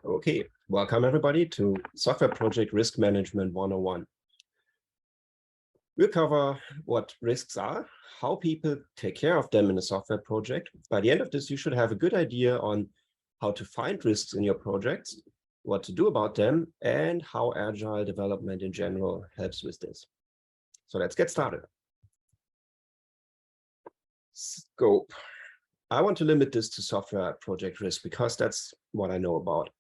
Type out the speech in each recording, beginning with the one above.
Okay, welcome everybody to Software Project Risk Management 101. We'll cover what risks are, how people take care of them in a software project. By the end of this, you should have a good idea on how to find risks in your projects, what to do about them, and how agile development in general helps with this. So let's get started. Scope. I want to limit this to software project risk because that's what I know about.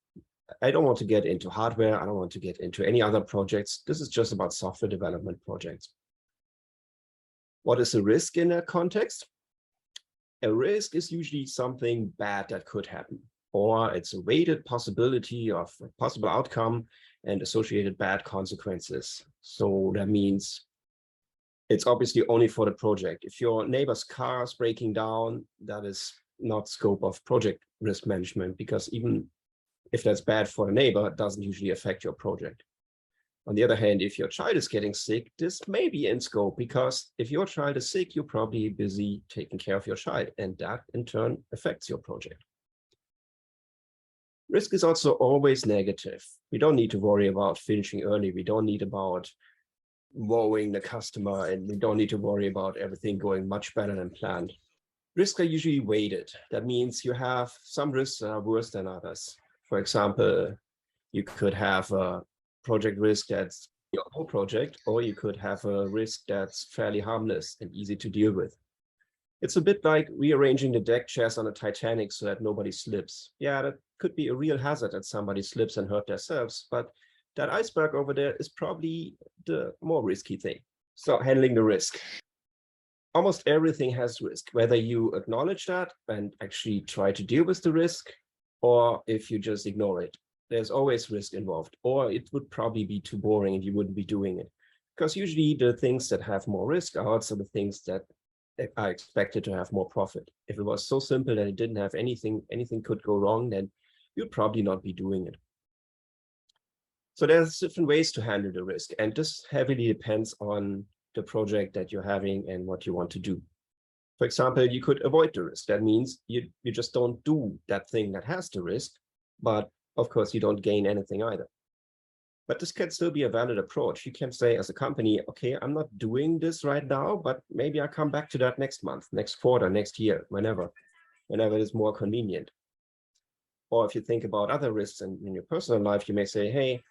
I don't want to get into hardware. I don't want to get into any other projects. This is just about software development projects. What is a risk in that context? A risk is usually something bad that could happen, or it's a weighted possibility of a possible outcome and associated bad consequences. So that means it's obviously only for the project. If your neighbor's car is breaking down, that is not scope of project risk management, because even if that's bad for the neighbor, it doesn't usually affect your project. On the other hand, if your child is getting sick, this may be in scope, because if your child is sick, you're probably busy taking care of your child, and that in turn affects your project. Risk is also always negative. We don't need to worry about finishing early. We don't need about wowing the customer, and we don't need to worry about everything going much better than planned. Risks are usually weighted. That means you have some risks that are worse than others. For example, you could have a project risk that's your whole project, or you could have a risk that's fairly harmless and easy to deal with. It's a bit like rearranging the deck chairs on a Titanic so that nobody slips. Yeah, that could be a real hazard that somebody slips and hurt themselves, but that iceberg over there is probably the more risky thing. So handling the risk. Almost everything has risk, whether you acknowledge that and actually try to deal with the risk, or if you just ignore it. There's always risk involved, or it would probably be too boring and you wouldn't be doing it. Because usually the things that have more risk are also the things that are expected to have more profit. If it was so simple that it didn't have anything could go wrong, then you'd probably not be doing it. So there's different ways to handle the risk, and this heavily depends on the project that you're having and what you want to do. For example, you could avoid the risk. That means you just don't do that thing that has the risk, but of course you don't gain anything either. But this can still be a valid approach. You can say as a company, okay, I'm not doing this right now, but maybe I come back to that next month, next quarter, next year, whenever it is more convenient. Or if you think about other risks in your personal life, you may say, hey,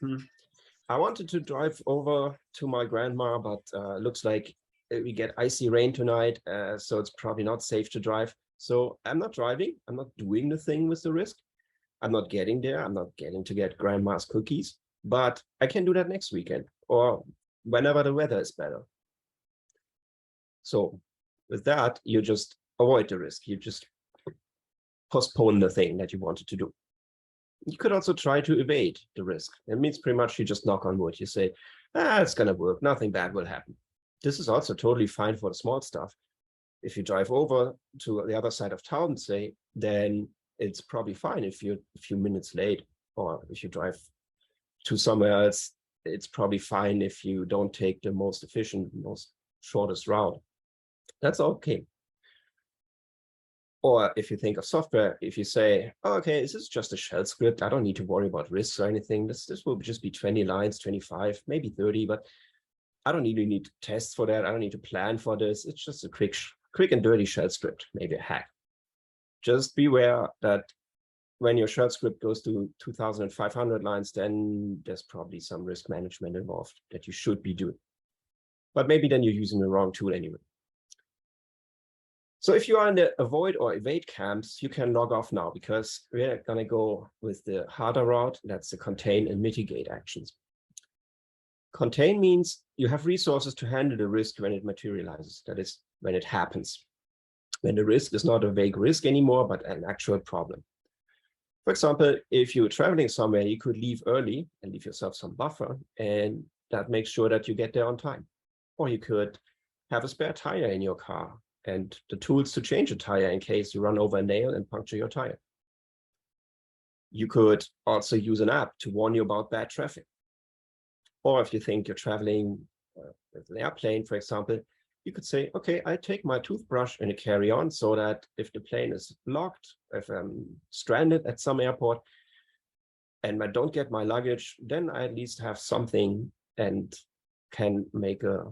I wanted to drive over to my grandma, but looks like we get icy rain tonight, so it's probably not safe to drive. So I'm not driving. I'm not doing the thing with the risk. I'm not getting there. I'm not getting to get grandma's cookies, but I can do that next weekend or whenever the weather is better. So with that, you just avoid the risk. You just postpone the thing that you wanted to do. You could also try to evade the risk. It means pretty much you just knock on wood. You say, it's going to work. Nothing bad will happen. This is also totally fine for the small stuff. If you drive over to the other side of town, say, then it's probably fine if you're a few minutes late. Or if you drive to somewhere else, it's probably fine if you don't take the most efficient, most shortest route. That's okay. Or if you think of software, if you say, oh, okay, this is just a shell script. I don't need to worry about risks or anything. This will just be 20 lines, 25, maybe 30, but I don't really need tests for that. I don't need to plan for this. It's just a quick and dirty shell script, maybe a hack. Just beware that when your shell script goes to 2,500 lines, then there's probably some risk management involved that you should be doing. But maybe then you're using the wrong tool anyway. So if you are in the avoid or evade camps, you can log off now, because we're going to go with the harder route. That's the contain and mitigate actions. Contain means you have resources to handle the risk when it materializes. That is, when it happens. When the risk is not a vague risk anymore, but an actual problem. For example, if you're traveling somewhere, you could leave early and leave yourself some buffer, and that makes sure that you get there on time. Or you could have a spare tire in your car and the tools to change a tire in case you run over a nail and puncture your tire. You could also use an app to warn you about bad traffic. Or if you think you're traveling with an airplane, for example, you could say, okay, I take my toothbrush in a carry-on so that if the plane is blocked, if I'm stranded at some airport, and I don't get my luggage, then I at least have something and can make a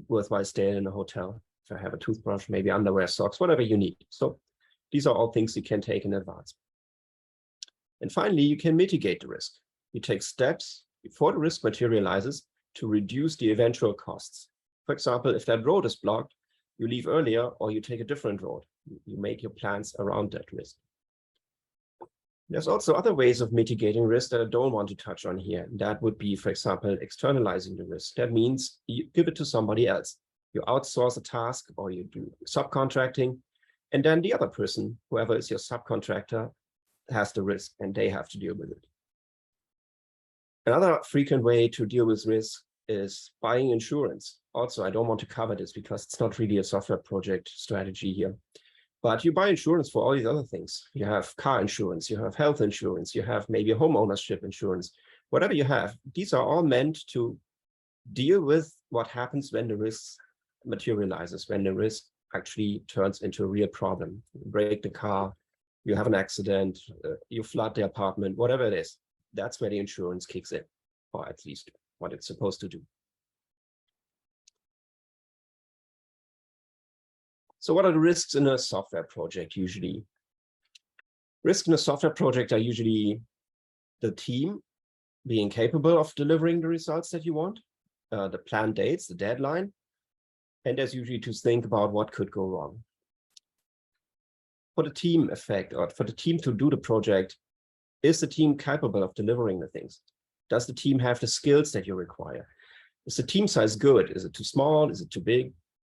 worthwhile stay in a hotel. If I have a toothbrush, maybe underwear, socks, whatever you need. So these are all things you can take in advance. And finally, you can mitigate the risk. You take steps before the risk materializes to reduce the eventual costs. For example, if that road is blocked, you leave earlier or you take a different road. You make your plans around that risk. There's also other ways of mitigating risk that I don't want to touch on here. That would be, for example, externalizing the risk. That means you give it to somebody else. You outsource a task or you do subcontracting, and then the other person, whoever is your subcontractor, has the risk and they have to deal with it. Another frequent way to deal with risk is buying insurance. Also, I don't want to cover this because it's not really a software project strategy here. But you buy insurance for all these other things. You have car insurance, you have health insurance, you have maybe home ownership insurance, whatever you have. These are all meant to deal with what happens when the risk materializes, when the risk actually turns into a real problem. You break the car, you have an accident, you flood the apartment, whatever it is. That's where the insurance kicks in, or at least what it's supposed to do. So what are the risks in a software project usually? Risks in a software project are usually the team being capable of delivering the results that you want, the planned dates, the deadline, and there's usually to think about what could go wrong. For the team effect, or for the team to do the project, is the team capable of delivering the things? Does the team have the skills that you require? Is the team size good? Is it too small? Is it too big?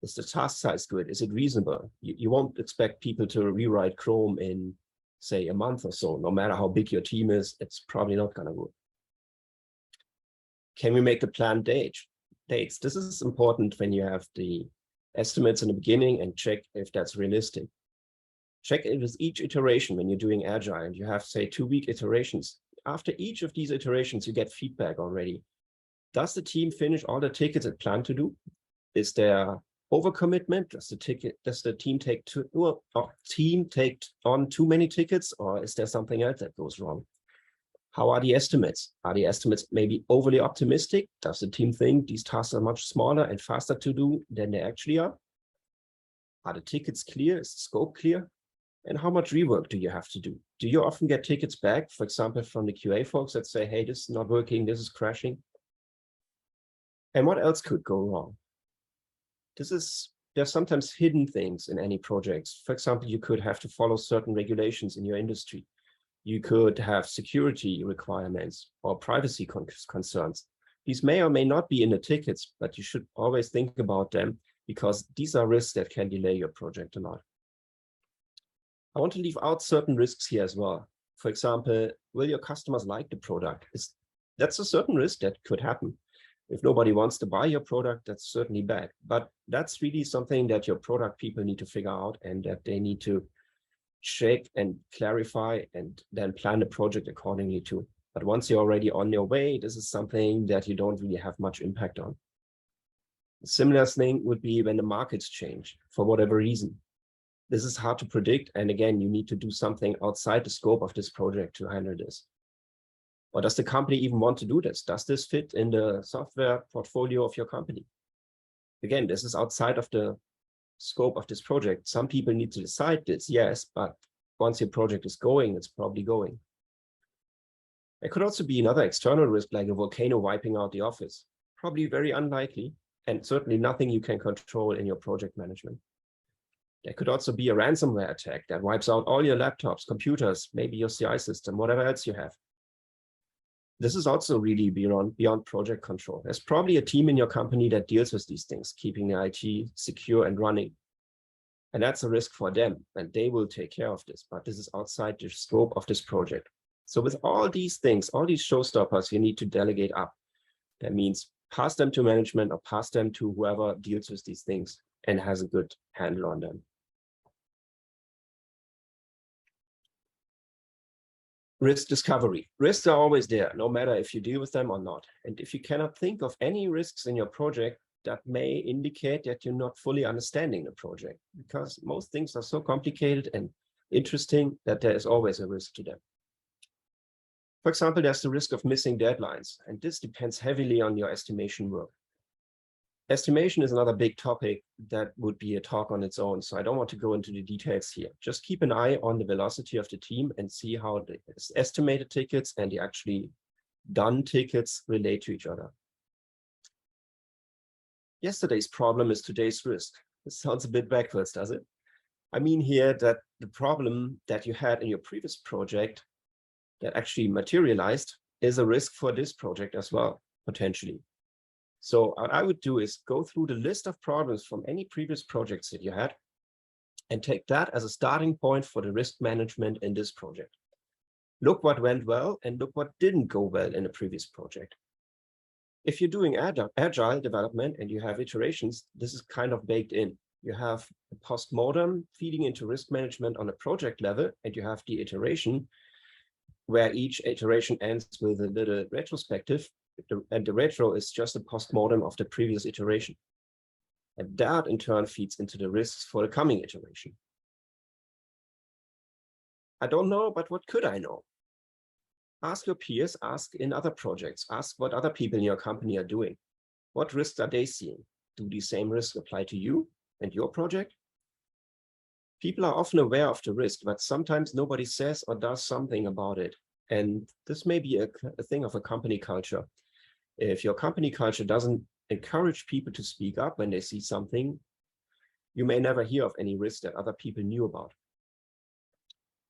Is the task size good? Is it reasonable? You won't expect people to rewrite Chrome in, say, a month or so. No matter how big your team is, it's probably not going to work. Can we make the planned dates? This is important when you have the estimates in the beginning and check if that's realistic. Check it with each iteration when you're doing Agile and you have, say, 2-week iterations. After each of these iterations, you get feedback already. Does the team finish all the tickets it planned to do? Is there overcommitment? Does the team take on too many tickets, or is there something else that goes wrong? How are the estimates? Are the estimates maybe overly optimistic? Does the team think these tasks are much smaller and faster to do than they actually are? Are the tickets clear? Is the scope clear? And how much rework do you have to do? Do you often get tickets back, for example, from the QA folks that say, hey, this is not working, this is crashing? And what else could go wrong? There's sometimes hidden things in any projects. For example, you could have to follow certain regulations in your industry. You could have security requirements or privacy concerns. These may or may not be in the tickets, but you should always think about them because these are risks that can delay your project a lot. I want to leave out certain risks here as well. For example, will your customers like the product? That's a certain risk that could happen. If nobody wants to buy your product, that's certainly bad. But that's really something that your product people need to figure out and that they need to check and clarify and then plan the project accordingly too. But once you're already on your way, this is something that you don't really have much impact on. A similar thing would be when the markets change for whatever reason. This is hard to predict. And again, you need to do something outside the scope of this project to handle this. Or does the company even want to do this? Does this fit in the software portfolio of your company? Again, this is outside of the scope of this project. Some people need to decide this, yes, but once your project is going, it's probably going. There could also be another external risk like a volcano wiping out the office. Probably very unlikely, and certainly nothing you can control in your project management. There could also be a ransomware attack that wipes out all your laptops, computers, maybe your CI system, whatever else you have. This is also really beyond project control. There's probably a team in your company that deals with these things, keeping the IT secure and running. And that's a risk for them, and they will take care of this, but this is outside the scope of this project. So with all these things, all these showstoppers, you need to delegate up. That means pass them to management or pass them to whoever deals with these things and has a good handle on them. Risk discovery. Risks are always there, no matter if you deal with them or not. And if you cannot think of any risks in your project, that may indicate that you're not fully understanding the project, because most things are so complicated and interesting that there is always a risk to them. For example, there's the risk of missing deadlines, and this depends heavily on your estimation work. Estimation is another big topic that would be a talk on its own, so I don't want to go into the details here. Just keep an eye on the velocity of the team and see how the estimated tickets and the actually done tickets relate to each other. Yesterday's problem is today's risk. This sounds a bit backwards, does it? I mean here that the problem that you had in your previous project that actually materialized is a risk for this project as well, potentially. So what I would do is go through the list of problems from any previous projects that you had and take that as a starting point for the risk management in this project. Look what went well and look what didn't go well in a previous project. If you're doing agile development and you have iterations, this is kind of baked in. You have a post-mortem feeding into risk management on a project level, and you have the iteration where each iteration ends with a little retrospective. And the retro is just a post-mortem of the previous iteration. And that in turn feeds into the risks for the coming iteration. I don't know, but what could I know? Ask your peers, ask in other projects, ask what other people in your company are doing. What risks are they seeing? Do the same risks apply to you and your project? People are often aware of the risk, but sometimes nobody says or does something about it. And this may be a thing of a company culture. If your company culture doesn't encourage people to speak up when they see something, you may never hear of any risk that other people knew about.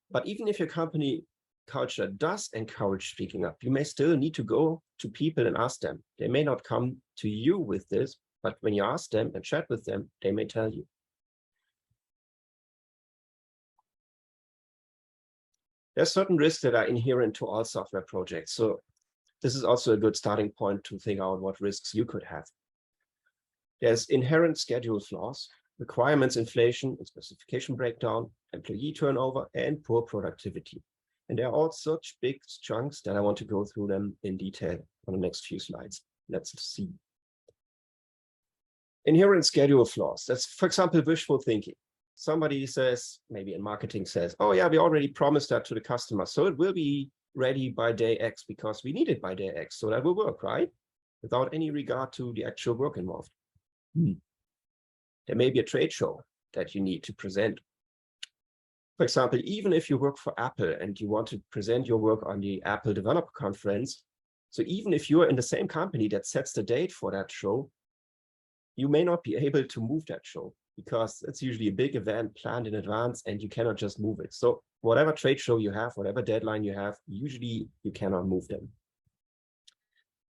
But even if your company culture does encourage speaking up, you may still need to go to people and ask them. They may not come to you with this, but when you ask them and chat with them, they may tell you. There's certain risks that are inherent to all software projects. So this is also a good starting point to think out what risks you could have. There's inherent schedule flaws, requirements inflation and specification breakdown, employee turnover, and poor productivity. And they're all such big chunks that I want to go through them in detail on the next few slides. Let's see. Inherent schedule flaws. That's, for example, wishful thinking. Somebody says, maybe in marketing says, oh yeah, we already promised that to the customer, so it will be ready by day X because we need it by day X, so that will work, right? Without any regard to the actual work involved. There may be a trade show that you need to present. For example, even if you work for Apple and you want to present your work on the Apple Developer Conference, so even if you are in the same company that sets the date for that show, you may not be able to move that show because it's usually a big event planned in advance and you cannot just move it. So whatever trade show you have, whatever deadline you have, usually you cannot move them.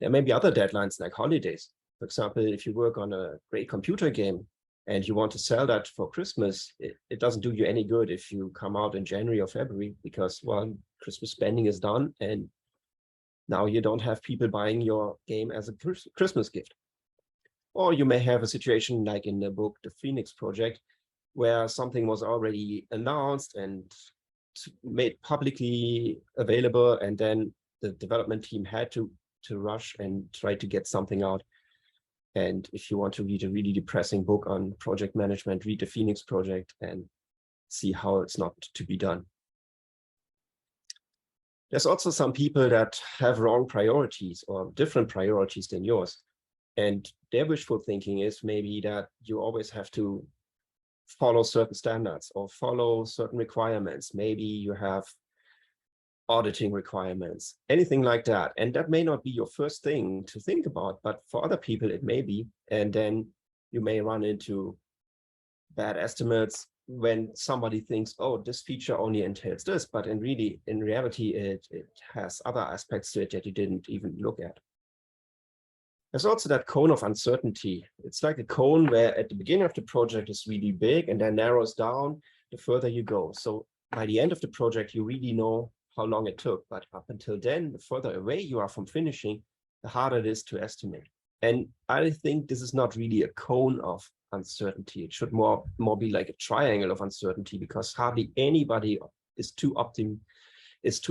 There may be other deadlines like holidays. For example, if you work on a great computer game and you want to sell that for Christmas, it doesn't do you any good if you come out in January or February because, well, Christmas spending is done and now you don't have people buying your game as a Christmas gift. Or you may have a situation like in the book, The Phoenix Project, where something was already announced and made publicly available, and then the development team had to rush and try to get something out. And if you want to read a really depressing book on project management, read The Phoenix Project and see how it's not to be done. There's also some people that have wrong priorities or different priorities than yours. And their wishful thinking is maybe that you always have to follow certain standards or follow certain requirements. Maybe you have auditing requirements, anything like that. And that may not be your first thing to think about, but for other people, it may be. And then you may run into bad estimates when somebody thinks, oh, this feature only entails this, but in reality, it has other aspects to it that you didn't even look at. There's also that cone of uncertainty. It's like a cone where at the beginning of the project is really big and then narrows down the further you go. So by the end of the project, you really know how long it took. But up until then, the further away you are from finishing, the harder it is to estimate. And I think this is not really a cone of uncertainty. It should more be like a triangle of uncertainty because hardly anybody is too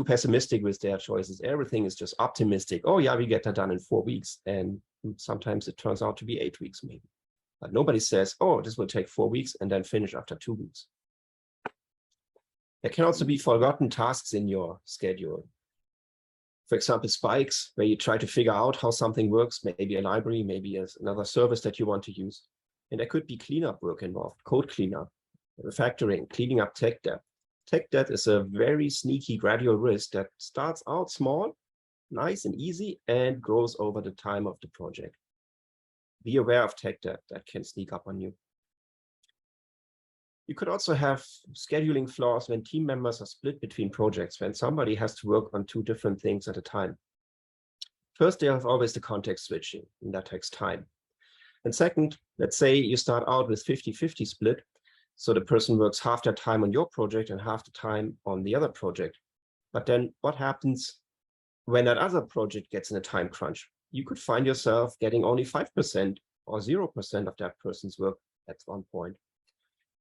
pessimistic with their choices. Everything is just optimistic. Oh yeah, we get that done in 4 weeks. And sometimes it turns out to be 8 weeks maybe. But nobody says, oh, this will take 4 weeks and then finish after 2 weeks. There can also be forgotten tasks in your schedule. For example, spikes, where you try to figure out how something works, maybe a library, maybe another service that you want to use. And there could be cleanup work involved, code cleanup, refactoring, cleaning up tech debt. Tech debt is a very sneaky gradual risk that starts out small, nice and easy, and grows over the time of the project. Be aware of tech debt that can sneak up on you. You could also have scheduling flaws when team members are split between projects, when somebody has to work on two different things at a time. First, you have always the context switching, and that takes time. And second, let's say you start out with 50-50 split. So the person works half their time on your project and half the time on the other project. But then what happens when that other project gets in a time crunch? You could find yourself getting only 5% or 0% of that person's work at one point.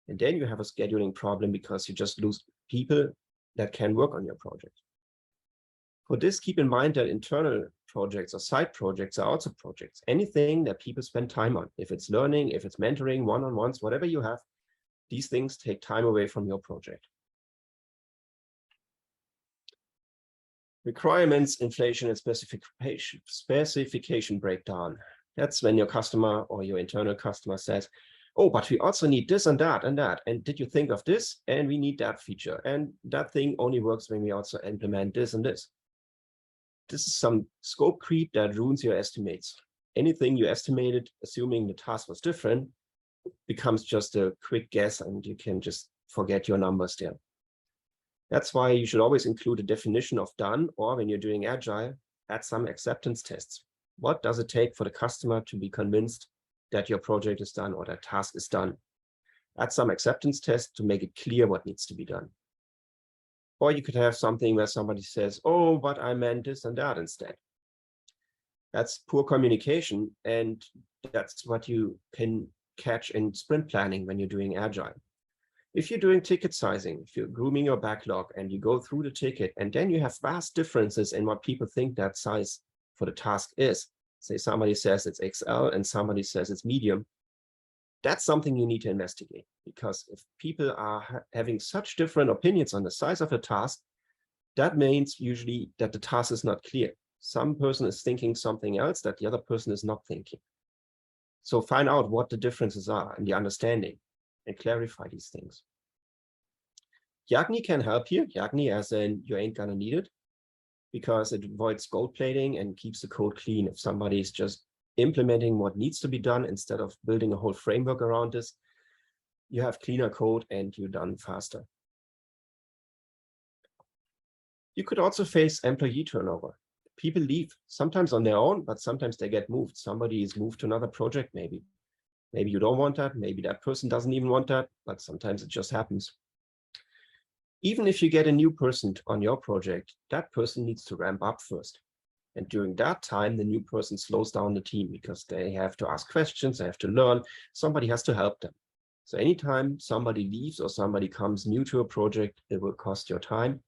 And then you have a scheduling problem because you just lose people that can work on your project. For this, keep in mind that internal projects or side projects are also projects. Anything that people spend time on, if it's learning, if it's mentoring, one-on-ones, whatever you have, these things take time away from your project. Requirements, inflation, and specification breakdown. That's when your customer or your internal customer says, oh, but we also need this and that and that. And did you think of this? And we need that feature. And that thing only works when we also implement this and this. This is some scope creep that ruins your estimates. Anything you estimated, assuming the task was different, becomes just a quick guess, and you can just forget your numbers there. That's why you should always include a definition of done, or when you're doing agile, add some acceptance tests. What does it take for the customer to be convinced that your project is done or that task is done? Add some acceptance tests to make it clear what needs to be done. Or you could have something where somebody says, oh, but I meant this and that instead. That's poor communication, and that's what you can catch in sprint planning when you're doing agile. If you're doing ticket sizing, if you're grooming your backlog and you go through the ticket and then you have vast differences in what people think that size for the task is, say somebody says it's XL and somebody says it's medium, that's something you need to investigate, because if people are having such different opinions on the size of a task, that means usually that the task is not clear. Some person is thinking something else that the other person is not thinking. So find out what the differences are in the understanding and clarify these things. Yagni can help here. Yagni as in you ain't gonna need it, because it avoids gold plating and keeps the code clean. If somebody is just implementing what needs to be done instead of building a whole framework around this, you have cleaner code and you're done faster. You could also face employee turnover. People leave, sometimes on their own, but sometimes they get moved. Somebody is moved to another project maybe. Maybe you don't want that, maybe that person doesn't even want that, but sometimes it just happens. Even if you get a new person on your project, that person needs to ramp up first. And during that time, the new person slows down the team because they have to ask questions, they have to learn, somebody has to help them. So anytime somebody leaves or somebody comes new to a project, it will cost your time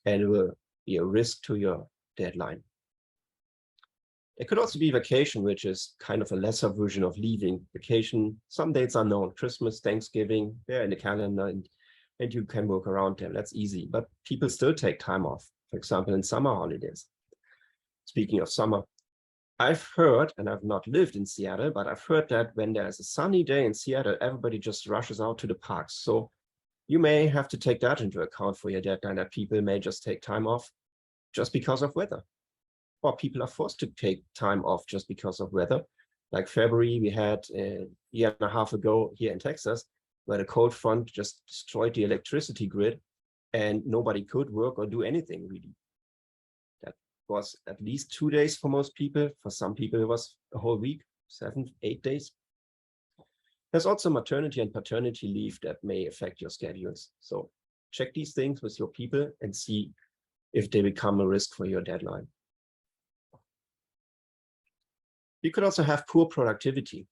and it will be a risk to your deadline. It could also be vacation, which is kind of a lesser version of leaving. Vacation, some dates are known, Christmas, Thanksgiving, they're in the calendar, and you can work around them. That's easy, but people still take time off, for example, in summer holidays. Speaking of summer, I've heard, and I've not lived in Seattle, but I've heard that when there's a sunny day in Seattle, everybody just rushes out to the parks. So you may have to take that into account for your deadline, that people may just take time off just because of weather. Or people are forced to take time off just because of weather. Like February, we had a year and a half ago here in Texas, where the cold front just destroyed the electricity grid and nobody could work or do anything really. That was at least 2 days for most people. For some people, it was a whole week, 7, 8 days. There's also maternity and paternity leave that may affect your schedules. So check these things with your people and see if they become a risk for your deadline. You could also have poor productivity.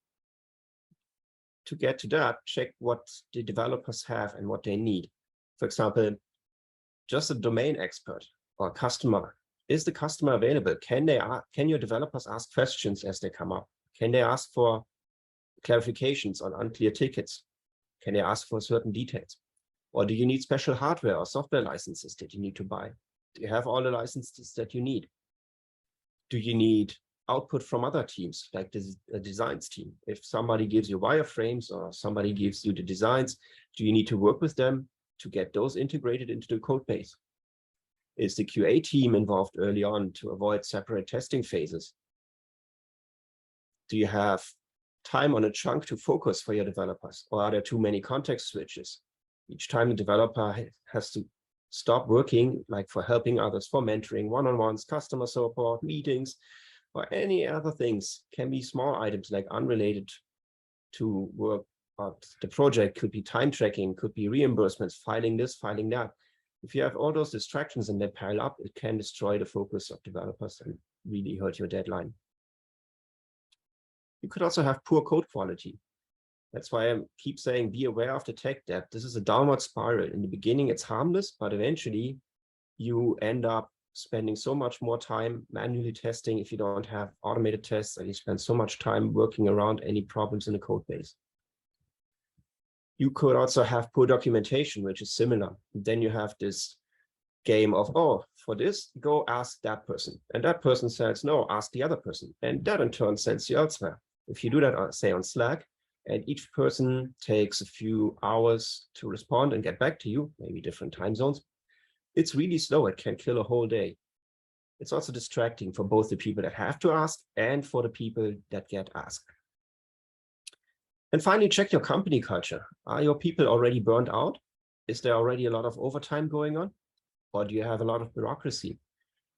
To get to that, check what the developers have and what they need. For example, just a domain expert or customer. Is the customer available? Can your developers ask questions as they come up? Can they ask for clarifications on unclear tickets? Can they ask for certain details? Or do you need special hardware or software licenses that you need to buy? Do you have all the licenses that you need? Do you need output from other teams, like the designs team? If somebody gives you wireframes or somebody gives you the designs, do you need to work with them to get those integrated into the code base? Is the QA team involved early on to avoid separate testing phases? Do you have time on a chunk to focus for your developers, or are there too many context switches? Each time the developer has to stop working, like for helping others, for mentoring, one-on-ones, customer support, meetings, or any other things. Can be small items like unrelated to work, but the project could be time tracking, could be reimbursements, filing this, filing that. If you have all those distractions and they pile up, it can destroy the focus of developers and really hurt your deadline. You could also have poor code quality. That's why I keep saying, be aware of the tech debt. This is a downward spiral. In the beginning, it's harmless, but eventually you end up spending so much more time manually testing if you don't have automated tests, and you spend so much time working around any problems in the code base. You could also have poor documentation, which is similar. Then you have this game of, oh, for this, go ask that person. And that person says, no, ask the other person. And that in turn sends you elsewhere. If you do that, say on Slack, and each person takes a few hours to respond and get back to you, maybe different time zones, it's really slow. It can kill a whole day. It's also distracting for both the people that have to ask and for the people that get asked. And finally, check your company culture. Are your people already burned out? Is there already a lot of overtime going on? Or do you have a lot of bureaucracy?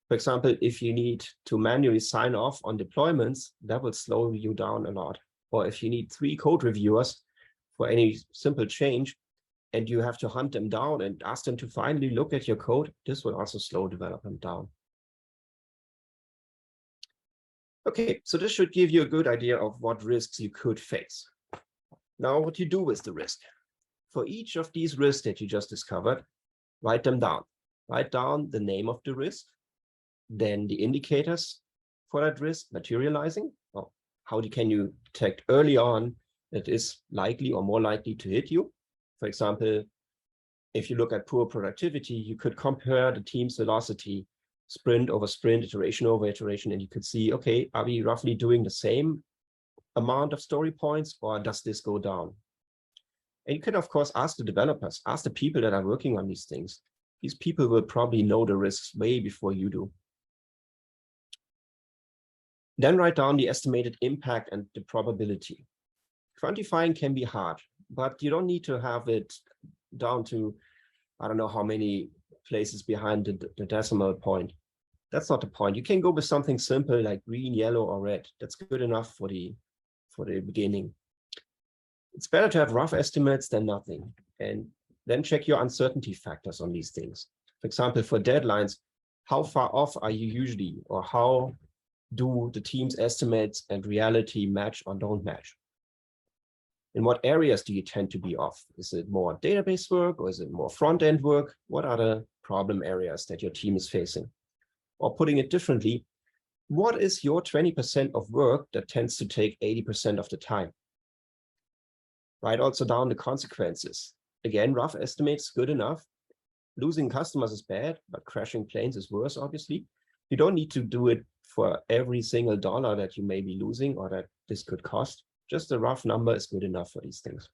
For example, if you need to manually sign off on deployments, that will slow you down a lot. Or if you need 3 code reviewers for any simple change, and you have to hunt them down and ask them to finally look at your code, this will also slow development down. Okay, so this should give you a good idea of what risks you could face. Now, what you do with the risk. For each of these risks that you just discovered, write them down. Write down the name of the risk, then the indicators for that risk materializing. Well, how can you detect early on that is likely or more likely to hit you? For example, if you look at poor productivity, you could compare the team's velocity, sprint over sprint, iteration over iteration, and you could see, okay, are we roughly doing the same amount of story points, or does this go down? And you can, of course, ask the developers, ask the people that are working on these things. These people will probably know the risks way before you do. Then write down the estimated impact and the probability. Quantifying can be hard, but you don't need to have it down to, I don't know how many places behind the decimal point. That's not the point. You can go with something simple like green, yellow, or red. That's good enough for the beginning. It's better to have rough estimates than nothing. And then check your uncertainty factors on these things. For example, for deadlines, how far off are you usually, or how do the team's estimates and reality match or don't match? In what areas do you tend to be off? Is it more database work, or is it more front-end work? What are the problem areas that your team is facing? Or putting it differently, what is your 20% of work that tends to take 80% of the time? Write also down the consequences. Again, rough estimates, good enough. Losing customers is bad, but crashing planes is worse, obviously. You don't need to do it for every single dollar that you may be losing or that this could cost. Just a rough number is good enough for these things.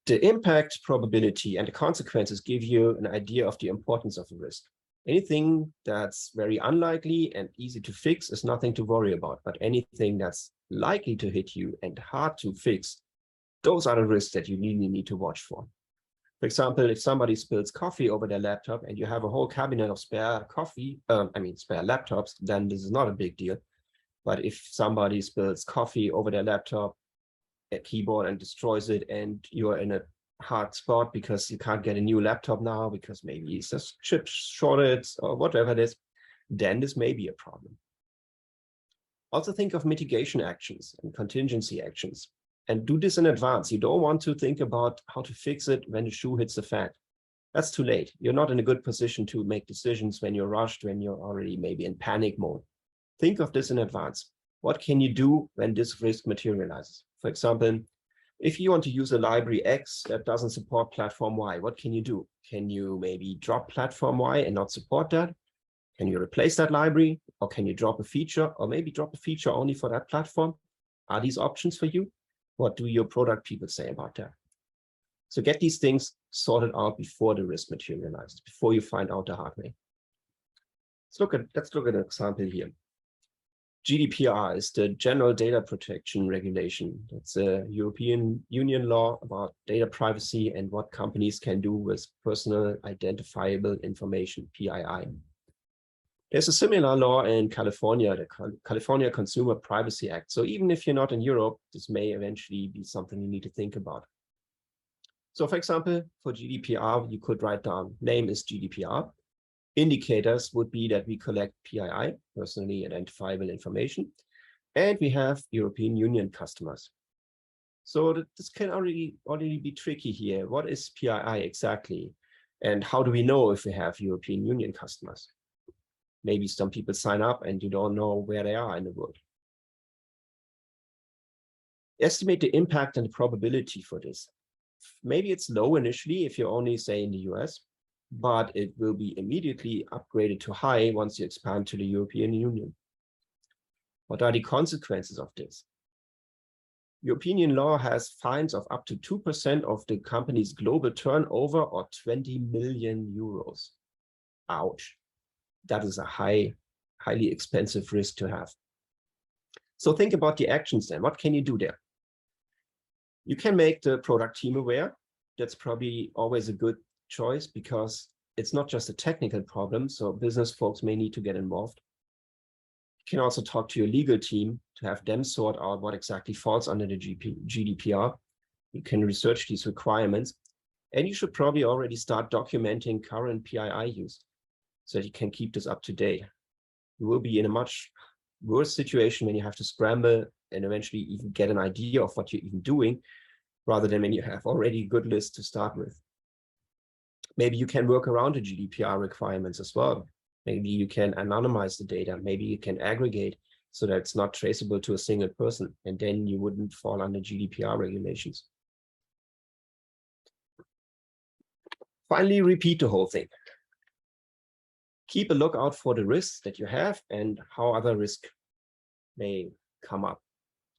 The impact, probability, and the consequences give you an idea of the importance of the risk. Anything that's very unlikely and easy to fix is nothing to worry about, but anything that's likely to hit you and hard to fix, those are the risks that you really need to watch for. For example, if somebody spills coffee over their laptop and you have a whole cabinet of spare laptops, then this is not a big deal. But if somebody spills coffee over their laptop, a keyboard, and destroys it, and you're in a hard spot because you can't get a new laptop now because maybe it's a chip shortage or whatever it is, then this may be a problem. Also think of mitigation actions and contingency actions, and do this in advance. You don't want to think about how to fix it when the shoe hits the fan. That's too late. You're not in a good position to make decisions when you're rushed, when you're already maybe in panic mode. Think of this in advance. What can you do when this risk materializes? For example, if you want to use a library X that doesn't support platform Y, what can you do? Can you maybe drop platform Y and not support that? Can you replace that library, or can you drop a feature, or maybe drop a feature only for that platform? Are these options for you? What do your product people say about that? So get these things sorted out before the risk materializes, before you find out the hard way. Let's look at an example here. GDPR is the General Data Protection Regulation. It's a European Union law about data privacy and what companies can do with personal identifiable information, PII. There's a similar law in California, the California Consumer Privacy Act. So even if you're not in Europe, this may eventually be something you need to think about. So for example, for GDPR, you could write down name is GDPR. Indicators would be that we collect PII, personally identifiable information, and we have European Union customers. So this can already be tricky here. What is PII exactly? And how do we know if we have European Union customers? Maybe some people sign up and you don't know where they are in the world. Estimate the impact and the probability for this. Maybe it's low initially if you only say in the US, but it will be immediately upgraded to high once you expand to the European Union. What are the consequences of this? European Union law has fines of up to 2% of the company's global turnover or 20 million euros. Ouch. That is a highly expensive risk to have. So think about the actions then. What can you do there? You can make the product team aware. That's probably always a good choice because it's not just a technical problem, so business folks may need to get involved. You can also talk to your legal team to have them sort out what exactly falls under the GDPR. You can research these requirements, and you should probably already start documenting current PII use so that you can keep this up to date. You will be in a much worse situation when you have to scramble and eventually even get an idea of what you're even doing, rather than when you have already a good list to start with. Maybe you can work around the GDPR requirements as well. Maybe you can anonymize the data. Maybe you can aggregate so that it's not traceable to a single person, and then you wouldn't fall under GDPR regulations. Finally, repeat the whole thing. Keep a lookout for the risks that you have and how other risks may come up.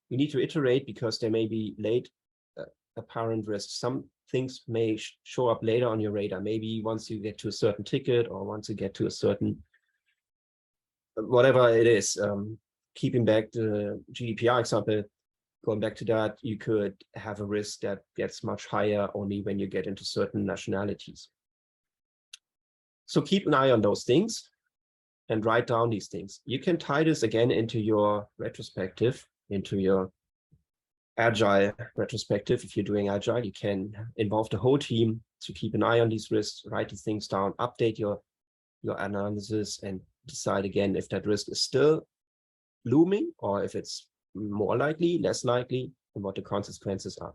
You need to iterate because there may be late apparent risks. Some things may show up later on your radar. Maybe once you get to a certain ticket or once you get to a certain, whatever it is. Keeping back the GDPR example, going back to that, you could have a risk that gets much higher only when you get into certain nationalities. So keep an eye on those things and write down these things. You can tie this again into your retrospective, into your agile retrospective. If you're doing agile, you can involve the whole team to keep an eye on these risks, write these things down, update your analysis, and decide again if that risk is still looming or if it's more likely, less likely, and what the consequences are.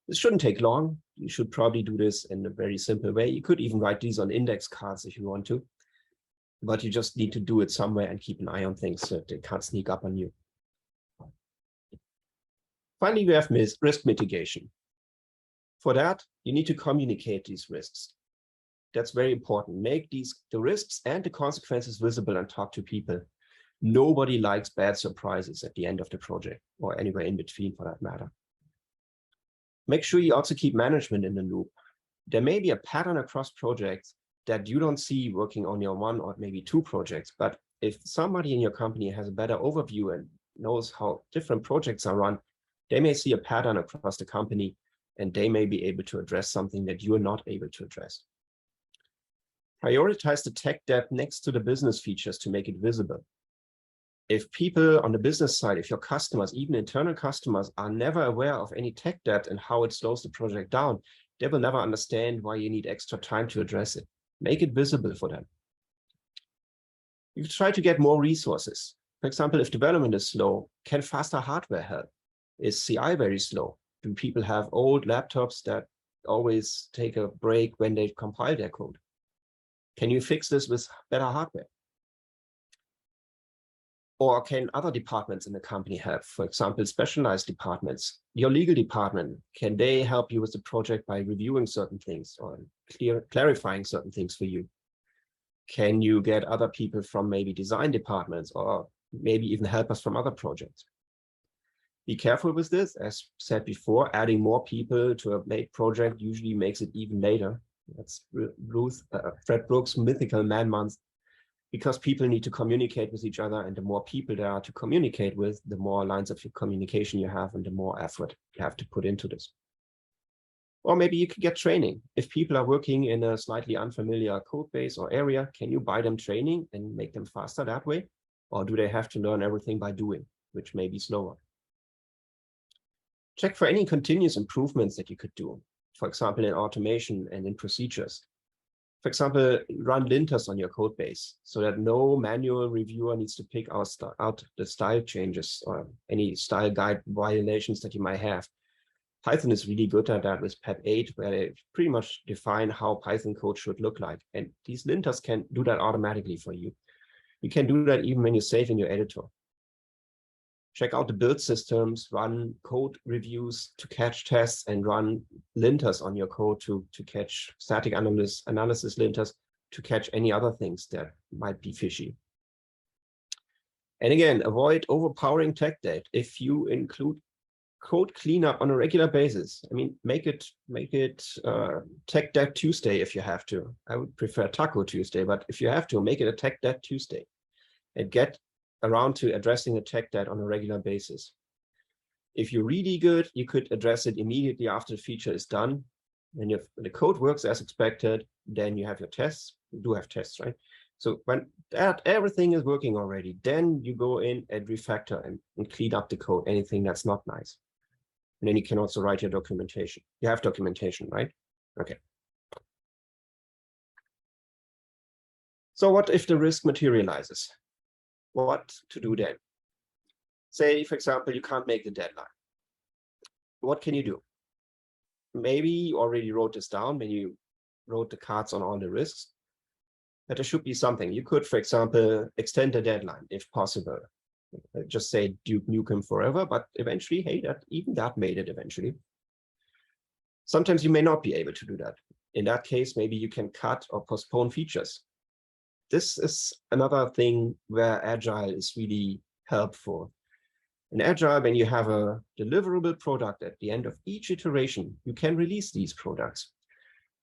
This shouldn't take long. You should probably do this in a very simple way. You could even write these on index cards if you want to, but you just need to do it somewhere and keep an eye on things so that they can't sneak up on you. Finally, we have risk mitigation. For that, you need to communicate these risks. That's very important. Make the risks and the consequences visible and talk to people. Nobody likes bad surprises at the end of the project or anywhere in between for that matter. Make sure you also keep management in the loop. There may be a pattern across projects that you don't see working on your one or maybe two projects, but if somebody in your company has a better overview and knows how different projects are run, they may see a pattern across the company and they may be able to address something that you're not able to address. Prioritize the tech debt next to the business features to make it visible. If people on the business side, if your customers, even internal customers, are never aware of any tech debt and how it slows the project down, they will never understand why you need extra time to address it. Make it visible for them. You try to get more resources. For example, if development is slow, can faster hardware help? Is CI very slow? Do people have old laptops that always take a break when they compile their code? Can you fix this with better hardware? Or can other departments in the company help? For example, specialized departments, your legal department, can they help you with the project by reviewing certain things or clarifying certain things for you? Can you get other people from maybe design departments or maybe even helpers from other projects? Be careful with this. As said before, adding more people to a late project usually makes it even later. That's Fred Brooks' mythical man month, because people need to communicate with each other, and the more people there are to communicate with, the more lines of communication you have and the more effort you have to put into this. Or maybe you could get training. If people are working in a slightly unfamiliar code base or area, can you buy them training and make them faster that way? Or do they have to learn everything by doing, which may be slower? Check for any continuous improvements that you could do. For example, in automation and in procedures. For example, run linters on your code base so that no manual reviewer needs to pick out the style changes or any style guide violations that you might have. Python is really good at that with PEP 8, where they pretty much define how Python code should look like. And these linters can do that automatically for you. You can do that even when you save in your editor. Check out the build systems, run code reviews to catch tests, and run linters on your code to catch static analysis linters to catch any other things that might be fishy. And again, avoid overpowering tech debt. If you include code cleanup on a regular basis, I mean, make it Tech Debt Tuesday if you have to. I would prefer Taco Tuesday, but if you have to, make it a Tech Debt Tuesday and get around to addressing the tech debt on a regular basis. If you're really good, you could address it immediately after the feature is done. And if the code works as expected, then you have your tests. You do have tests, right? So when everything is working already, then you go in and refactor and clean up the code, anything that's not nice. And then you can also write your documentation. You have documentation, right? Okay. So what if the risk materializes? What to do then? Say, for example, you can't make the deadline. What can you do? Maybe you already wrote this down when you wrote the cards on all the risks, but there should be something. You could, for example, extend the deadline if possible. Just say Duke Nukem forever, but eventually, hey, that made it eventually. Sometimes you may not be able to do that. In that case, maybe you can cut or postpone features. This is another thing where Agile is really helpful. In Agile, when you have a deliverable product at the end of each iteration, you can release these products.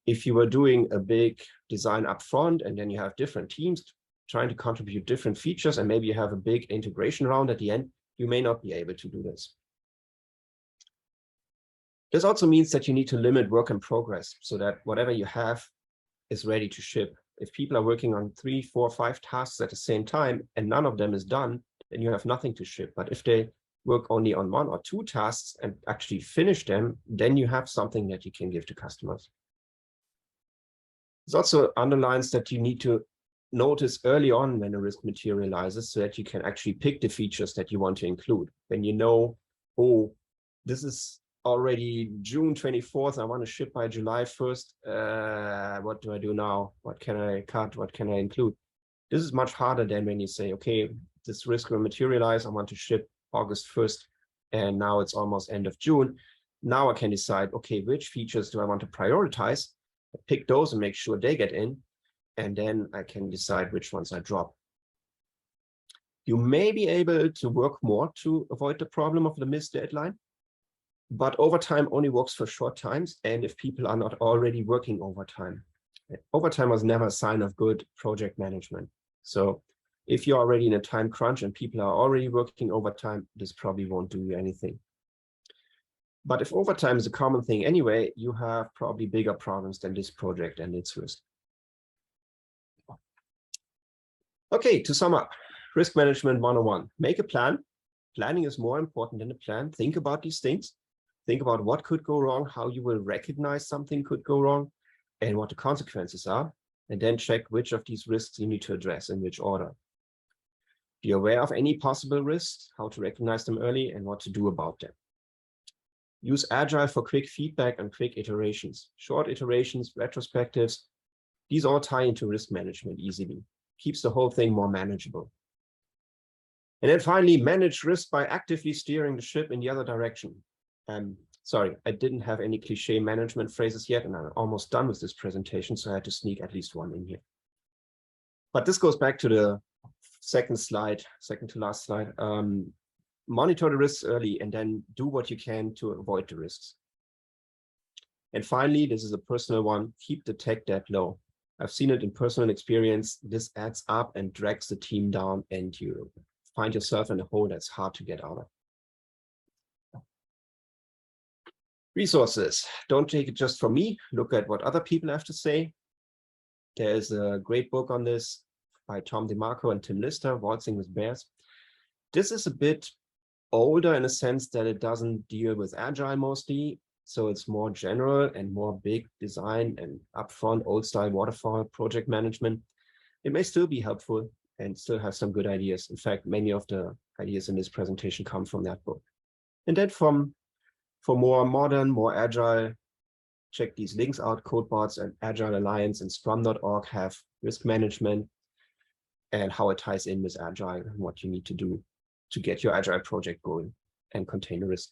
If you were doing a big design upfront and then you have different teams trying to contribute different features and maybe you have a big integration round at the end, you may not be able to do this. This also means that you need to limit work in progress so that whatever you have is ready to ship. If people are working on 3, 4, 5 tasks at the same time and none of them is done, then you have nothing to ship. But if they work only on 1 or 2 tasks and actually finish them, then you have something that you can give to customers. This also underlines that you need to notice early on when a risk materializes so that you can actually pick the features that you want to include. When you know, oh, this is already June 24th, I want to ship by July 1st. What do I do now? What can I cut? What can I include? This is much harder than when you say, okay, this risk will materialize. I want to ship August 1st, and now it's almost end of June. Now I can decide, okay, which features do I want to prioritize? I pick those and make sure they get in, and then I can decide which ones I drop. You may be able to work more to avoid the problem of the missed deadline, but overtime only works for short times, and if people are not already working overtime. Overtime was never a sign of good project management. So if you're already in a time crunch and people are already working overtime, this probably won't do you anything. But if overtime is a common thing anyway, you have probably bigger problems than this project and its risk. Okay, to sum up, risk management 101. Make a plan. Planning is more important than a plan. Think about these things. Think about what could go wrong, how you will recognize something could go wrong, and what the consequences are. And then check which of these risks you need to address in which order. Be aware of any possible risks, how to recognize them early, and what to do about them. Use Agile for quick feedback and quick iterations. Short iterations, retrospectives, these all tie into risk management easily. Keeps the whole thing more manageable. And then finally, manage risk by actively steering the ship in the other direction. Sorry, I didn't have any cliche management phrases yet, and I'm almost done with this presentation, so I had to sneak at least one in here. But this goes back to the second to last slide. Monitor the risks early and then do what you can to avoid the risks. And finally, this is a personal one, keep the tech debt low. I've seen it in personal experience. This adds up and drags the team down, and you find yourself in a hole that's hard to get out of. Resources. Don't take it just from me. Look at what other people have to say. There is a great book on this by Tom DeMarco and Tim Lister, Waltzing with Bears. This is a bit older in a sense that it doesn't deal with Agile mostly. So it's more general and more big design and upfront old style waterfall project management. It may still be helpful and still have some good ideas. In fact, many of the ideas in this presentation come from that book. And then for more modern, more agile, check these links out. Codeboards and Agile Alliance and Scrum.org have risk management and how it ties in with Agile and what you need to do to get your Agile project going and contain the risk.